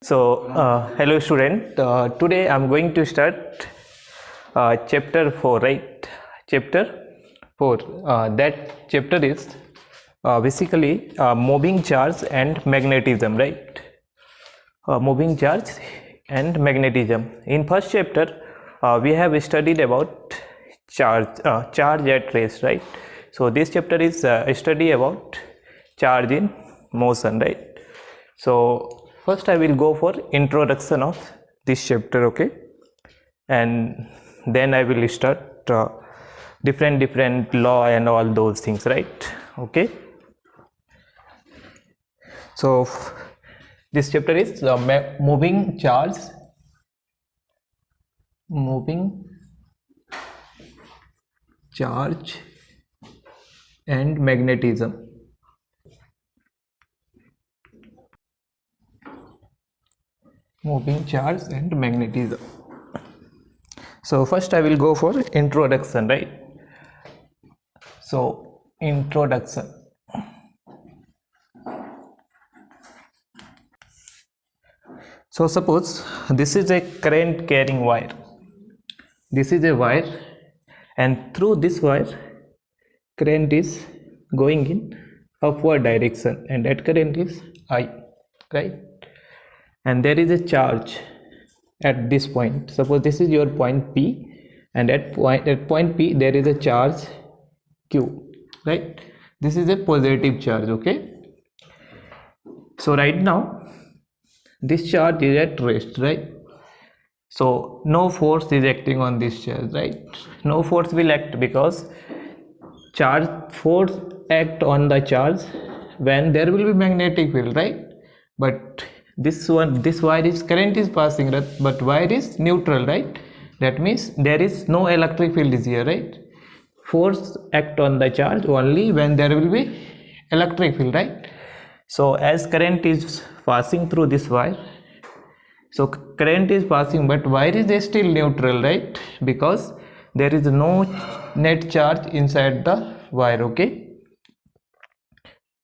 Hello student. Today I'm going to start chapter 4, right? Chapter 4. That chapter is basically moving charge and magnetism, right? Moving charge and magnetism. In first chapter, we have studied about charge at rest, right? So this chapter is a study about charge in motion, right? So first I will go for introduction of this chapter, okay, and then I will start different law and all those things, right? Okay, so this chapter is moving charge and magnetism. Moving charge and magnetism. So first I will go for introduction, right? So introduction. So suppose this is a current carrying wire. This is a wire, and through this wire current is going in upward direction, and that current is I, right? And there is a charge at this point. Suppose this is your point P, and at point P there is a charge Q, right? This is a positive charge, okay? So right now this charge is at rest, right? So no force is acting on this charge, right? No force will act because force act on the charge when there will be magnetic field, right? But this wire is current is passing, right? But wire is neutral, right? That means there is no electric field is here, right? Force act on the charge only when there will be electric field, right? So as current is passing through this wire, so current is passing, but wire is still neutral, right? Because there is no net charge inside the wire, okay?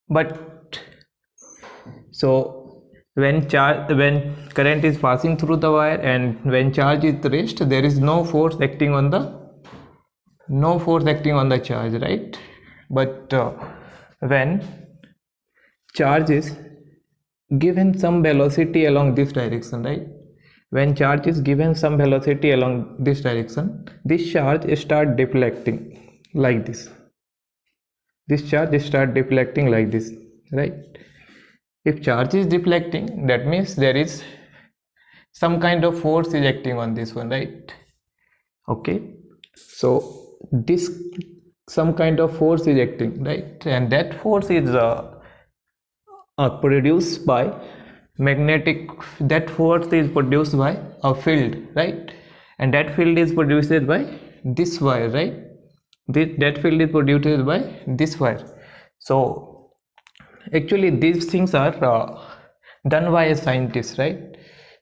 But so when current is passing through the wire and when charge is at rest, there is no force acting on the charge, right? But when charge is given some velocity along this direction, right? When charge is given some velocity along this direction, this charge start deflecting like this. This charge start deflecting like this, right? If charge is deflecting, that means there is some kind of force is acting on this one, right? Okay, so this some kind of force is acting, right? And that force is produced by magnetic. That force is produced by a field, right? And that field is produced by this wire, right? That field is produced by this wire. So actually these things are done by a scientist, right?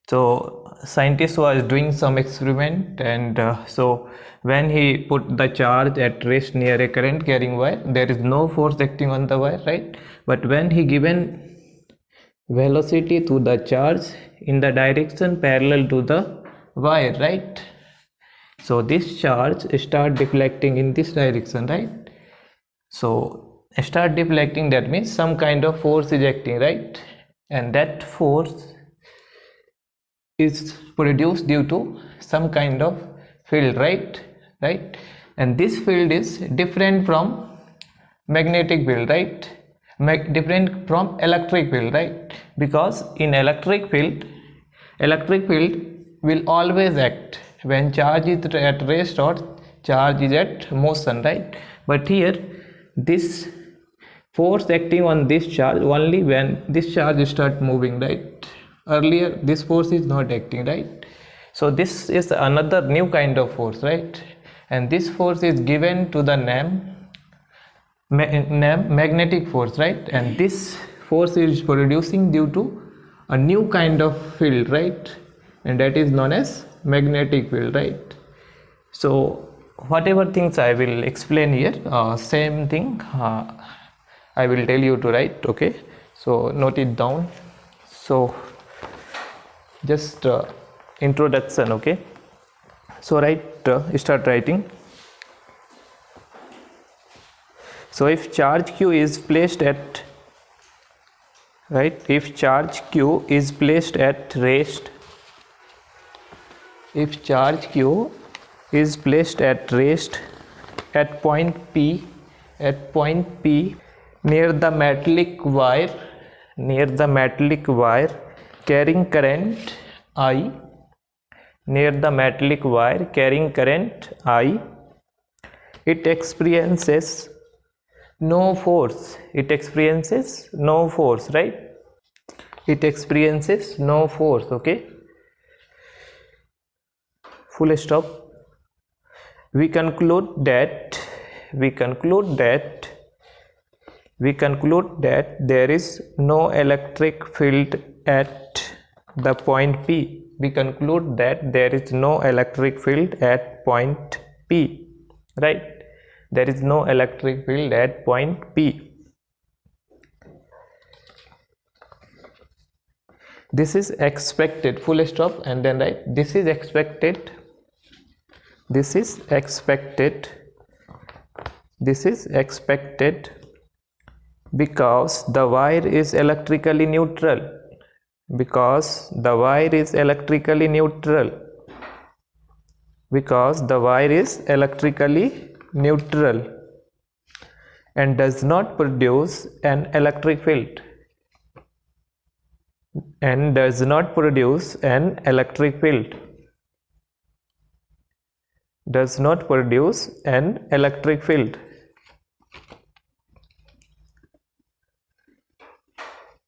So scientist was doing some experiment, and so when he put the charge at rest near a current carrying wire, there is no force acting on the wire, right? But when he given velocity to the charge in the direction parallel to the wire, right? So this charge start deflecting in this direction, right? So start deflecting, that means some kind of force is acting, right? And that force is produced due to some kind of field, right? And this field is different from magnetic field, right? Different from electric field, right? Because in electric field will always act when charge is at rest or charge is at motion, right? But here this force acting on this charge only when this charge start moving, right? Earlier this force is not acting, right? So this is another new kind of force, right? And this force is given to the name magnetic force, right? And this force is producing due to a new kind of field, right? And that is known as magnetic field, right? So whatever things I will explain here, same thing I will tell you to write, okay? So note it down. So just introduction. Okay, so start writing. So if charge q is placed at if charge q is placed at rest, if charge q is placed at rest at point p, near the metallic wire, carrying current I, near the metallic wire carrying current I, it experiences no force. It experiences no force, right? It experiences no force. Okay, full stop. We conclude that there is no electric field at the point P. We conclude that there is no electric field at point P, right? There is no electric field at point P. This is expected, full stop, and then write this is expected. This is expected because the wire is electrically neutral. Because the wire is electrically neutral. Because the wire is electrically neutral and does not produce an electric field. And does not produce an electric field. Does not produce an electric field.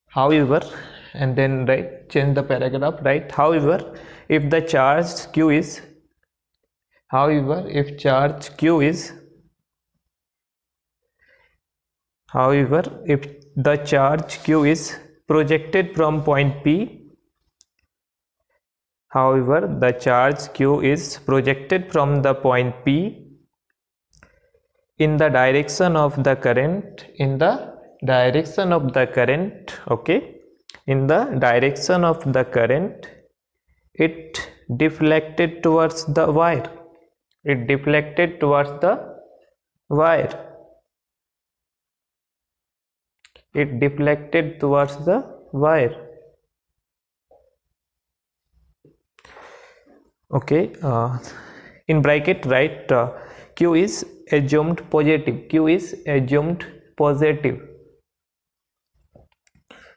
However, and then change the paragraph, however, if the charge q is, if the charge q is projected from point P, the charge q is projected from the point P in the direction of the current, okay, in the direction of the current, it deflected towards the wire. It deflected towards the wire. It deflected towards the wire. Okay, in bracket write q is assumed positive. Q is assumed positive.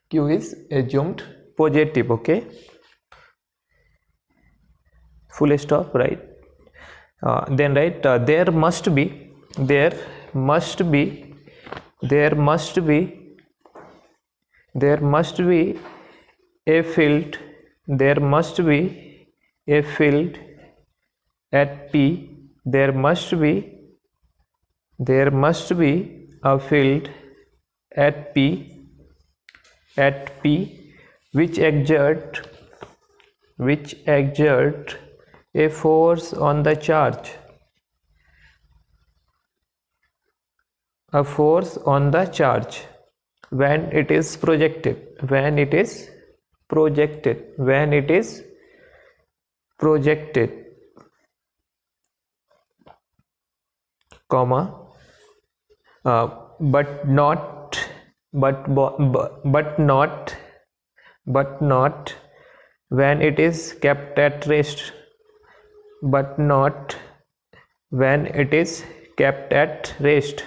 Q is assumed positive. Okay, full stop, right? Then write there must be a field. There must be a field at P. There must be a field at P which exert a force on the charge. A force on the charge when it is projected. When it is projected, comma, but not when it is kept at rest. But not when it is kept at rest.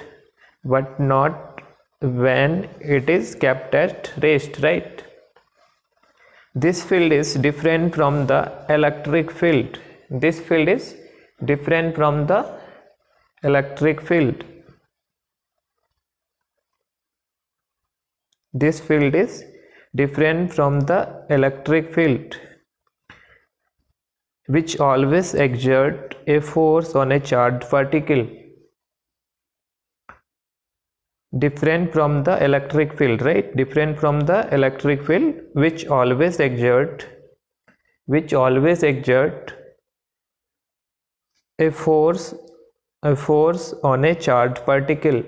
But not when it is kept at rest, right? This field is different from the electric field. This field is different from the electric field. This field is different from the electric field, which always exert a force on a charged particle. Different from the electric field, right? Different from the electric field, which always exert a force on a charged particle.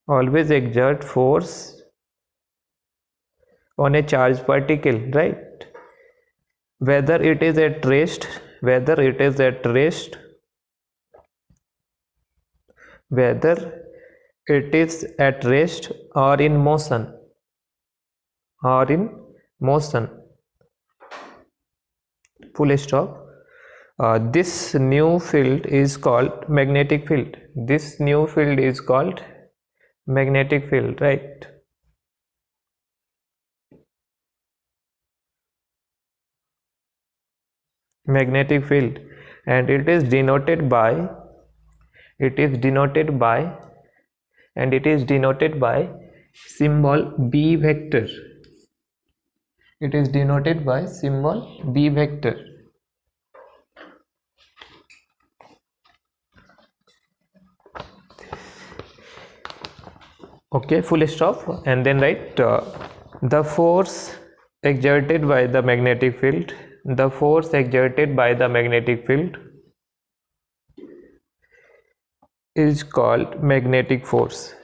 Always exert force on a charged particle, right? Whether it is at rest, whether it is at rest, whether it is at rest or in motion, or in motion, full stop. This new field is called magnetic field. This new field is called magnetic field, right? Magnetic field, and it is denoted by, it is denoted by, and it is denoted by symbol B vector. It is denoted by symbol B vector. Okay, full stop, and then write the force exerted by the magnetic field, the force exerted by the magnetic field is called magnetic force.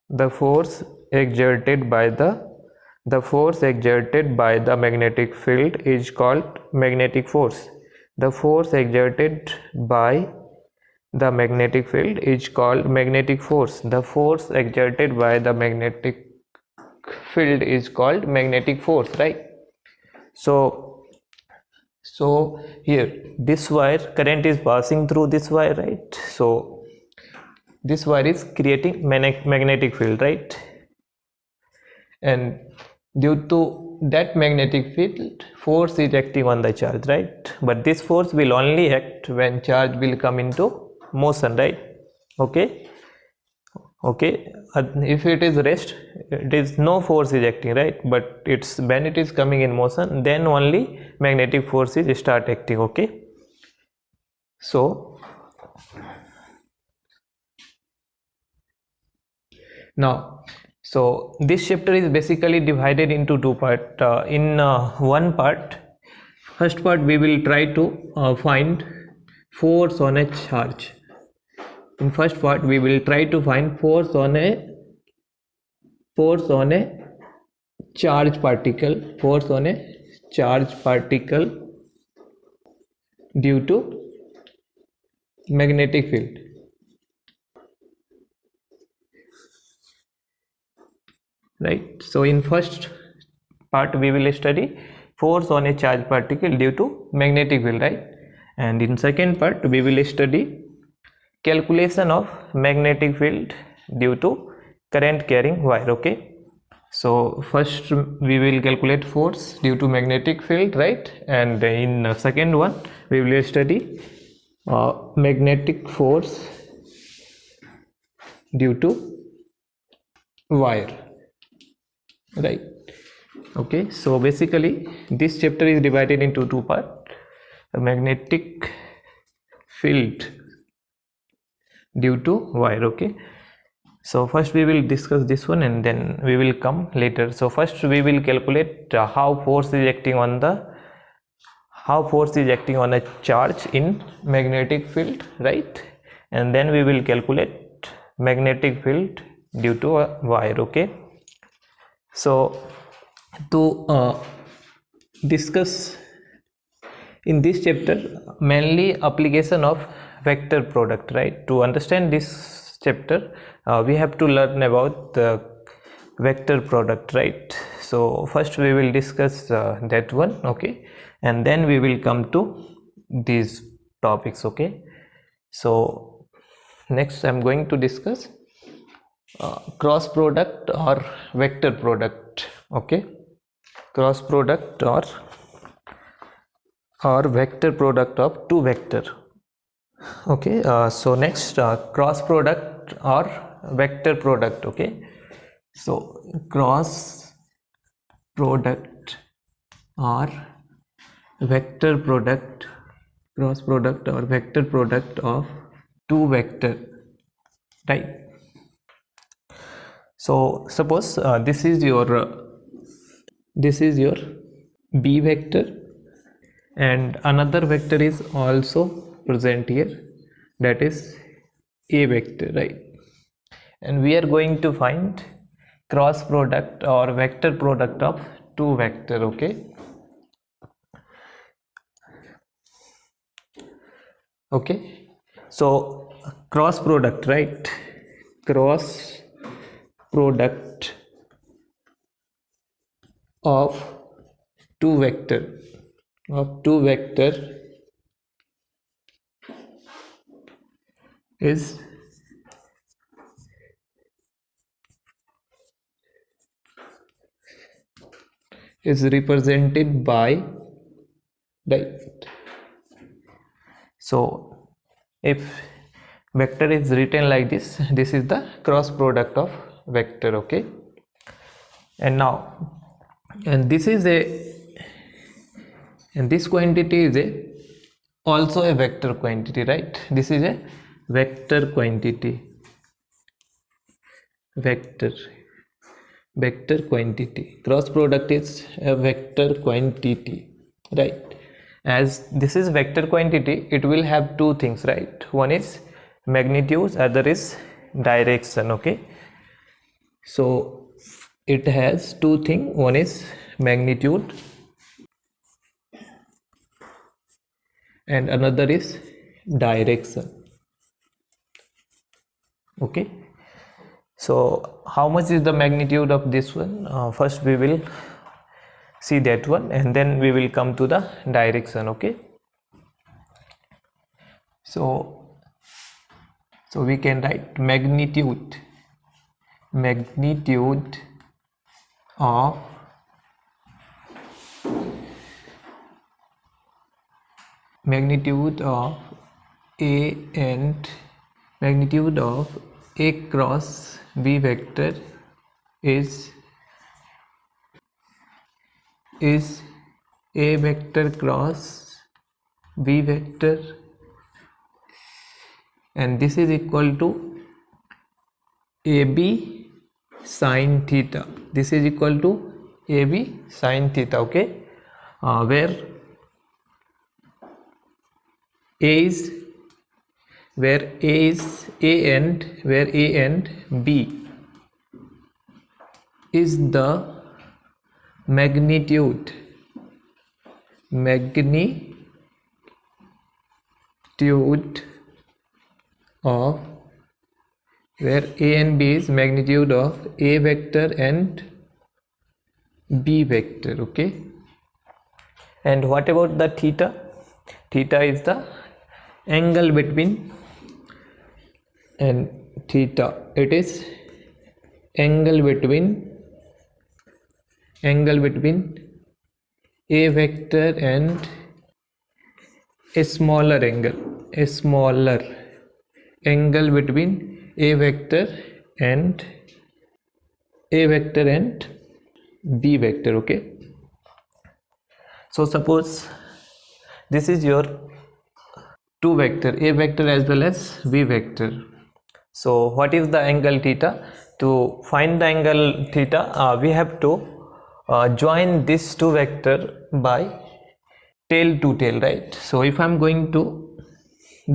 The force exerted by the force exerted by the magnetic field is called magnetic force. The force exerted by the magnetic field is called magnetic force. The force exerted by the magnetic field is called magnetic force, right? So here this wire, current is passing through this wire, right? So this wire is creating magnetic field, right? And due to that magnetic field, force is acting on the charge, right? But this force will only act when charge will come into motion, right? Okay, if it is rest, it is no force is acting, right? But it's when it is coming in motion, then only magnetic force is start acting. Okay, so now, so this chapter is basically divided into two parts. In one part, first part, we will try to find force on a charge. In first part, we will try to find force on a charge particle, force on a charge particle due to magnetic field. Right, so in first part we will study force on a charged particle due to magnetic field, right? And in second part we will study calculation of magnetic field due to current carrying wire. Okay, so first we will calculate force due to magnetic field, right? And in second one we will study magnetic force due to wire, right? Okay, so basically this chapter is divided into two parts: magnetic field due to wire. Okay, so first we will discuss this one and then we will come later. So first we will calculate how force is acting on a charge in magnetic field, right? And then we will calculate magnetic field due to a wire. Okay, so to discuss in this chapter mainly application of vector product, right? To understand this chapter we have to learn about the vector product, right? So first we will discuss that one. Okay, and then we will come to these topics. Okay, so next I'm going to discuss cross product or vector product. Okay, cross product or vector product of two vector. Okay, so next cross product or vector product. Okay, so cross product or vector product, cross product or vector product of two vector, right? So suppose this is your B vector and another vector is also present here, that is A vector, right? And we are going to find cross product or vector product of two vector. Okay, so cross product, right? Cross product of two vector is represented by, right? So if vector is written like this is the cross product of vector. Okay, and now, and this is a, and this quantity is a also a vector quantity, right? This is a vector quantity, vector quantity. Cross product is a vector quantity, right? As this is vector quantity, it will have two things, right? One is magnitude, other is direction. Okay, so it has two things. One is magnitude and another is direction. Okay, so how much is the magnitude of this one? First we will see that one, and then we will come to the direction. Okay, so we can write magnitude of A, and magnitude of A cross B vector is A vector cross B vector, and this is equal to AB sine theta. This is equal to AB sine theta. Okay, where A is A and B is the magnitude of, where A and B is magnitude of A vector and B vector. Okay, and what about the theta? Theta is the angle between, and theta, it is angle between A vector and a smaller angle between A vector and B vector. Okay, so suppose this is your two vector, A vector as well as B vector. So what is the angle theta? To find the angle theta, we have to join these two vector by tail to tail, right? So if I'm going to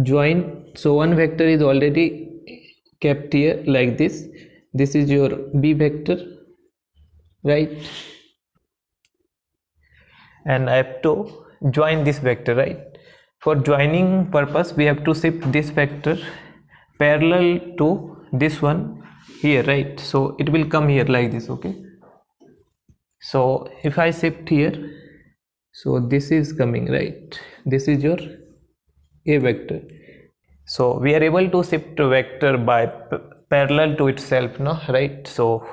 join, so one vector is already kept here like this. This is your B vector, right? And I have to join this vector, right? For joining purpose, we have to shift this vector parallel to this one here, right? So it will come here like this. Okay, so if I shift here, so this is coming, right? This is your A vector. So we are able to shift a vector by parallel to itself, no, right? So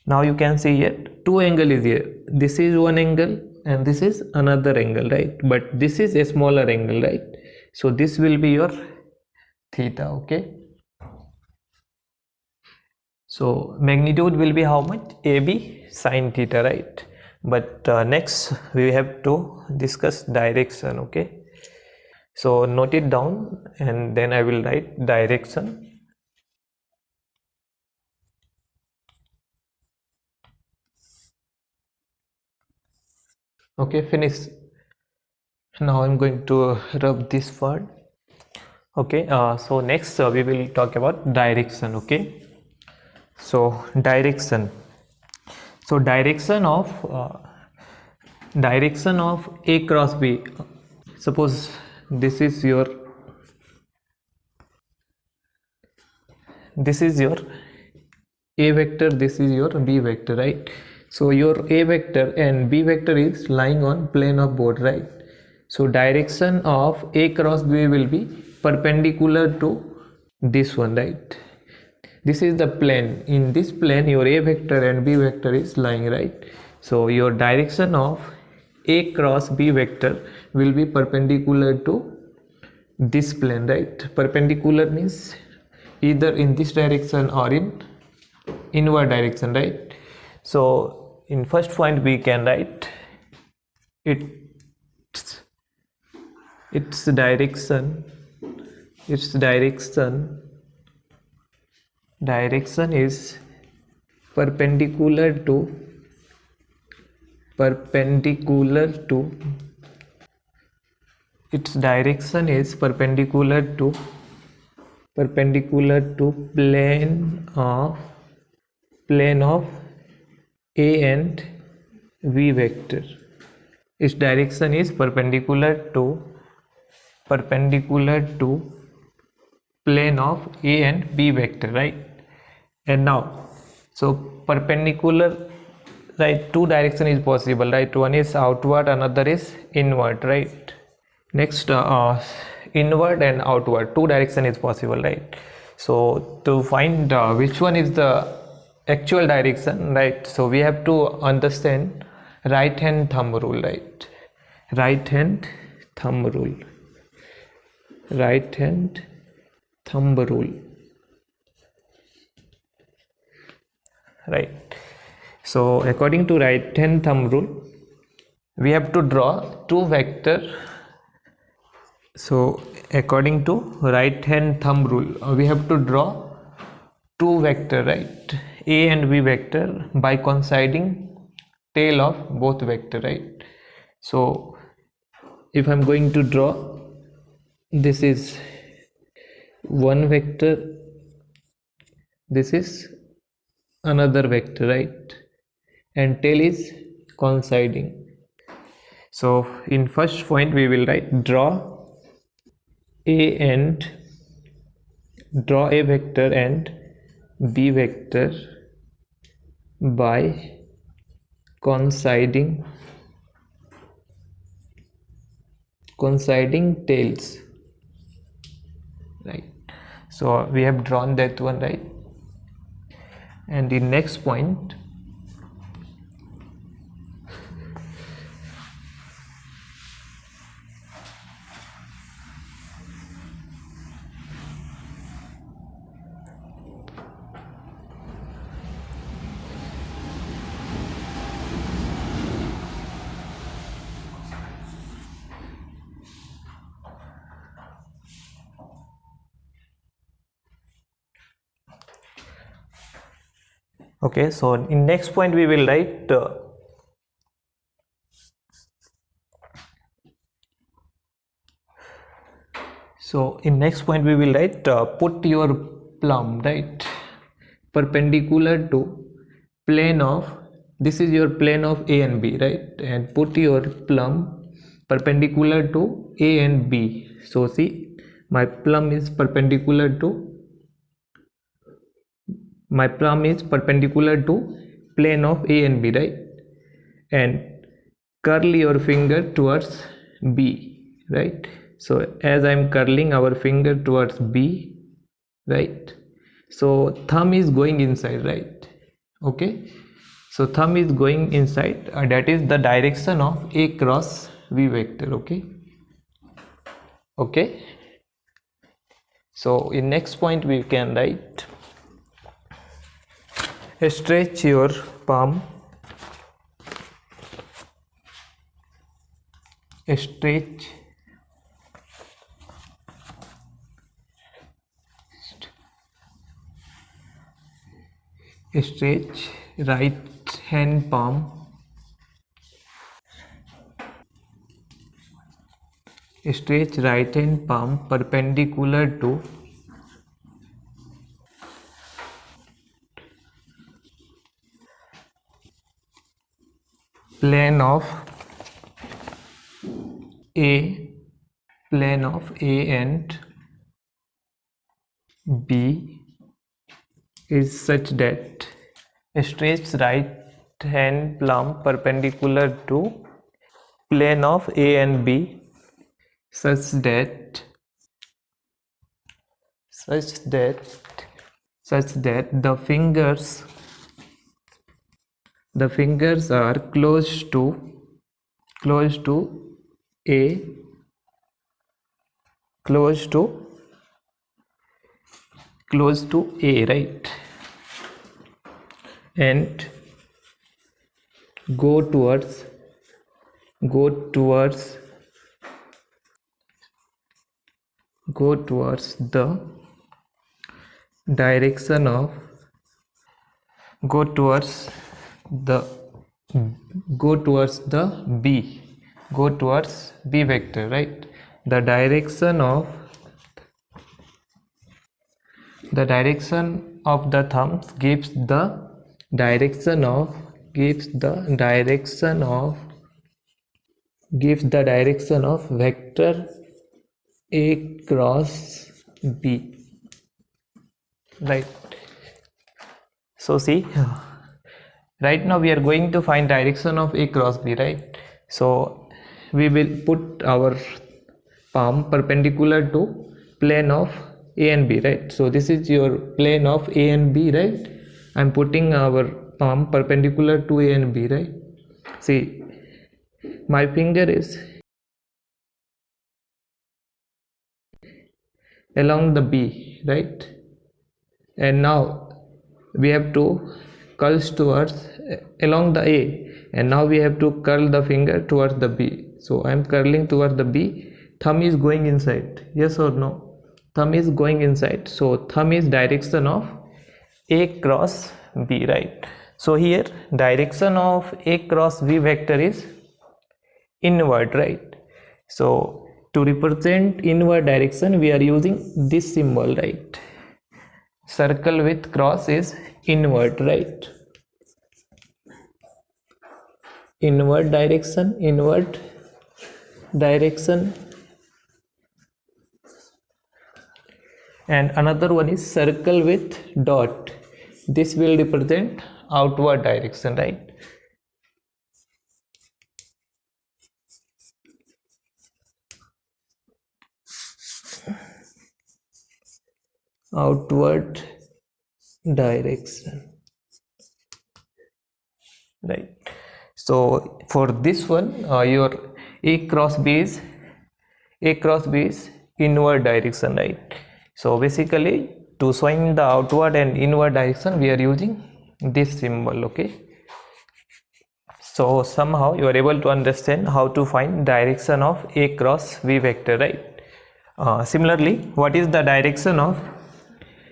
now you can see here two angle is here. This is one angle and this is another angle, right? But this is a smaller angle, right? So this will be your theta. Okay, so magnitude will be how much? AB sine theta, right? But next we have to discuss direction. Okay, so note it down and then I will write direction. Okay, finish. Now I'm going to rub this part. Okay, so next we will talk about direction. Okay, So direction. So direction of A cross B. Suppose this is your A vector, this is your B vector, right? So your A vector and B vector is lying on plane of both, right? So direction of A cross B will be perpendicular to this one, right? This is the plane. In this plane your A vector and B vector is lying, right? So your direction of A cross B vector will be perpendicular to this plane, right? Perpendicular means either in this direction or in inward direction, right? So in first point we can write its direction is perpendicular to its direction is perpendicular to plane of A and V vector. Its direction is perpendicular to plane of A and B vector, right? And now, so perpendicular, right, two direction is possible, right? One is outward, another is inward, right? Next, inward and outward, two direction is possible, right? So to find which one is the actual direction, right? So we have to understand right hand thumb rule, right? Right hand thumb rule. Right. So according to right hand thumb rule, we have to draw two vector. So according to right hand thumb rule, we have to draw two vector, right? A and B vector by coinciding tail of both vector, right? So if I'm going to draw, this is one vector, this is another vector, right? And tail is coinciding. So in first point we will write draw a vector and B vector by coinciding tails, right? So we have drawn that one, right? And the next point, okay, so in next point we will write put your plumb, right, perpendicular to plane of, this is your plane of A and B, right? And put your plumb perpendicular to A and B. So see, my plumb is perpendicular to plane of A and B, right? And curl your finger towards B, right? So as I'm curling our finger towards B, right? So thumb is going inside, right? Okay, so thumb is going inside, that is the direction of A cross V vector. Okay, so in next point we can write stretch your palm, stretch right hand palm, stretch right hand palm perpendicular to plane of A, plane of A and B is such that stretch right hand plumb perpendicular to plane of A and B such that the fingers are close to A, close to A, right, and go towards the direction of the B, go towards B vector, right. The direction of the thumbs gives the direction of vector A cross B, right. So see, right now we are going to find direction of A cross B, right. So we will put our palm perpendicular to plane of A and B, right. So this is your plane of A and B, right. I'm putting our palm perpendicular to A and B, right. See, my finger is along the B, right, and now we have to curl towards along the A, and now we have to curl the finger towards the B. So I am curling towards the B. Thumb is going inside, yes or no? Thumb is going inside, so thumb is direction of A cross B, right. So here direction of A cross B vector is inward, right. So to represent inward direction we are using this symbol, right. Circle with cross is inward, right. Inward direction, and another one is circle with dot. This will represent outward direction, right. Outward direction, right. So for this one your A cross B is inward direction, right. So basically to showing the outward and inward direction we are using this symbol, okay. So somehow you are able to understand how to find direction of A cross B vector, right. Similarly, what is the direction of,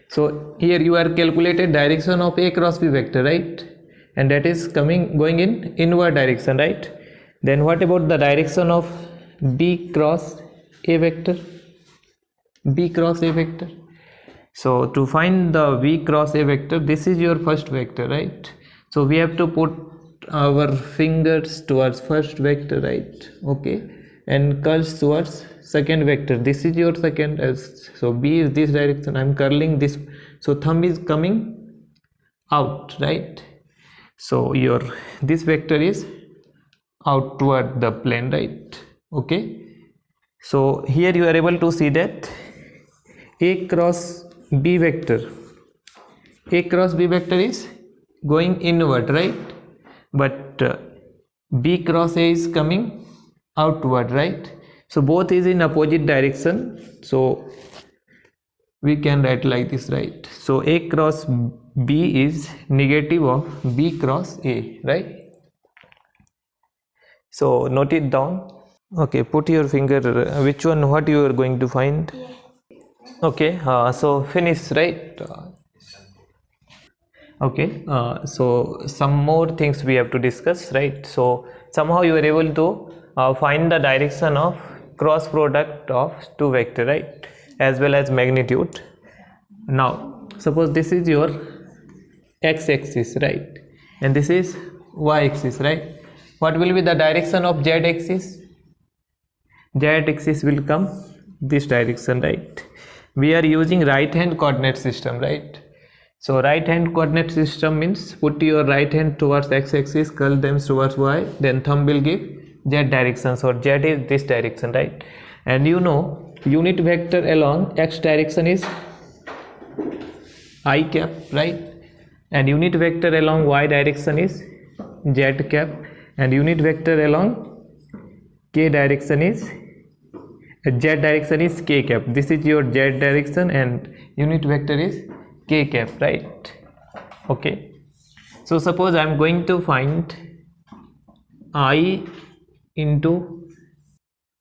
so here you are calculated direction of A cross B vector, right, and that is going in inward direction, right. Then what about the direction of B cross A vector? So to find the V cross A vector, this is your first vector, right. So we have to put our fingers towards first vector, right, okay, and curls towards second vector. This is your second, as so B is this direction, I'm curling this, so thumb is coming out, right. So your this vector is outward the plane, right, okay. So here you are able to see that A cross B vector is going inward, right, but B cross A is coming outward, right. So both is in opposite direction, so we can write like this, right. So A cross B is negative of B cross A, right. So note it down. Okay, put your finger, which one, what you are going to find. Okay, so finish, right. Okay, so some more things we have to discuss, right. So somehow you are able to find the direction of cross product of two vector, right, as well as magnitude. Now suppose this is your x-axis, right, and this is y-axis, right. what will be the direction of z axis? Z axis will come this direction, right? We are using right hand coordinate system, right? So right hand coordinate system means put your right hand towards x axis, curl them towards y, then thumb will give z direction. So z is this direction, right? And you know unit vector along x direction is I cap, right? And unit vector along y direction is z cap, and unit vector along k direction is z direction is k cap. This is your z direction and unit vector is k cap, right? Okay, so suppose I am going to find I into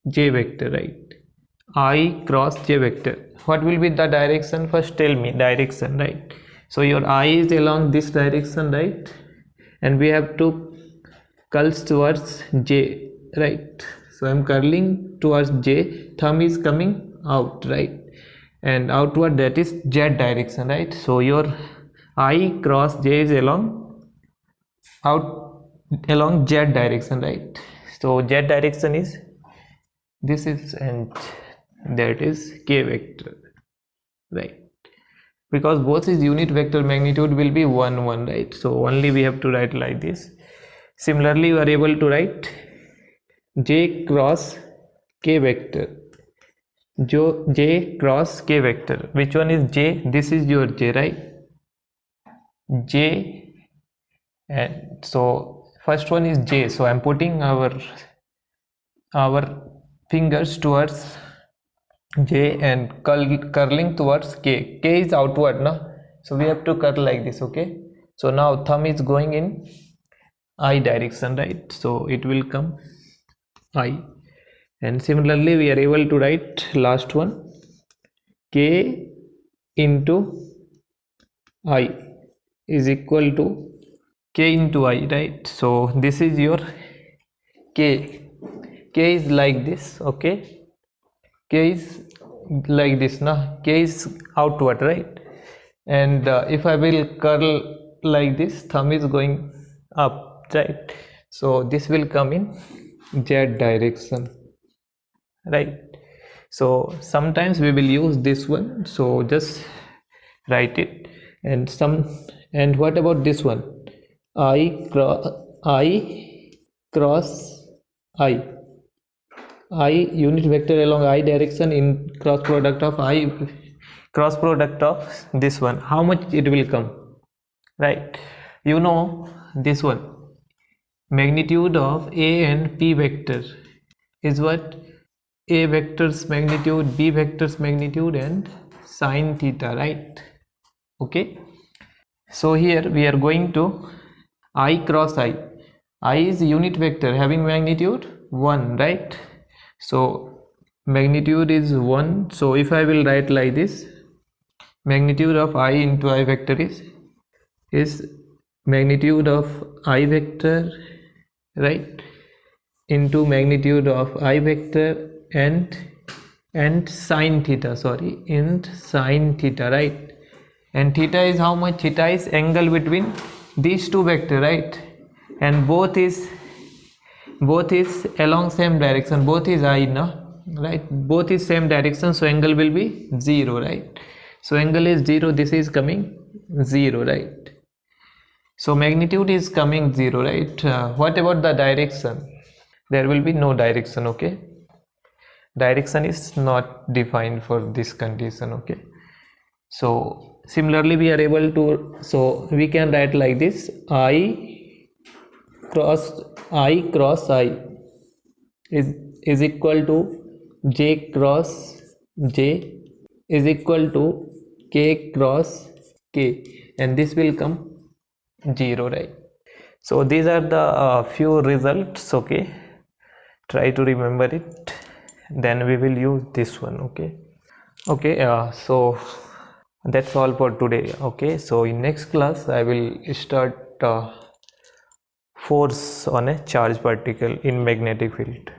j vector, right? I cross j vector, what will be the direction? First tell me direction, right? So your I is along this direction, right? And we have to curl towards j, right? So I am curling towards j, thumb is coming out, right? And outward, that is z direction, right? So your I cross j is along z direction, right? So z direction is this is, and that is k vector, right? Because both is unit vector, magnitude will be 1 1, right? So only we have to write like this. Similarly, you are able to write j cross k vector, j cross k vector. Which one is j? This is your j, right? J, and so first one is j, so I am putting our fingers towards j and curling towards k. K is outward, na? So we have to curl like this, okay? So now thumb is going in I direction, right? So it will come I. And similarly we are able to write last one, k into I is equal to k into I, right? So this is your k. K is like this, okay? K is like this, na? K is outward, right? And if I will curl like this, thumb is going up, right? So this will come in z direction, right? So sometimes we will use this one, so just write it. And what about this one? I cross I unit vector along I direction in cross product of this one. How much it will come, right? You know this one, magnitude of a and p vector is what? A vector's magnitude, b vector's magnitude, and sine theta, right? Okay, so here we are going to I cross I. I is unit vector having magnitude 1, right? So magnitude is 1. So if I will write like this, magnitude of I into I vector is magnitude of I vector, right, into magnitude of I vector and sine theta, sorry, and sine theta, right? And theta is how much? Theta is angle between these two vector, right? And both is along same direction, both is I, no, right? Both is same direction, so angle will be 0, right? So angle is 0, this is coming 0, right? So magnitude is coming 0, right? What about the direction? There will be no direction, okay? Direction is not defined for this condition, okay? So similarly we are able to, so we can write like this, I cross I is equal to j cross j is equal to k cross k, and this will come 0, right? So these are the few results, okay? Try to remember it, then we will use this one, okay? So that's all for today, okay? So in next class I will start force on a charged particle in magnetic field.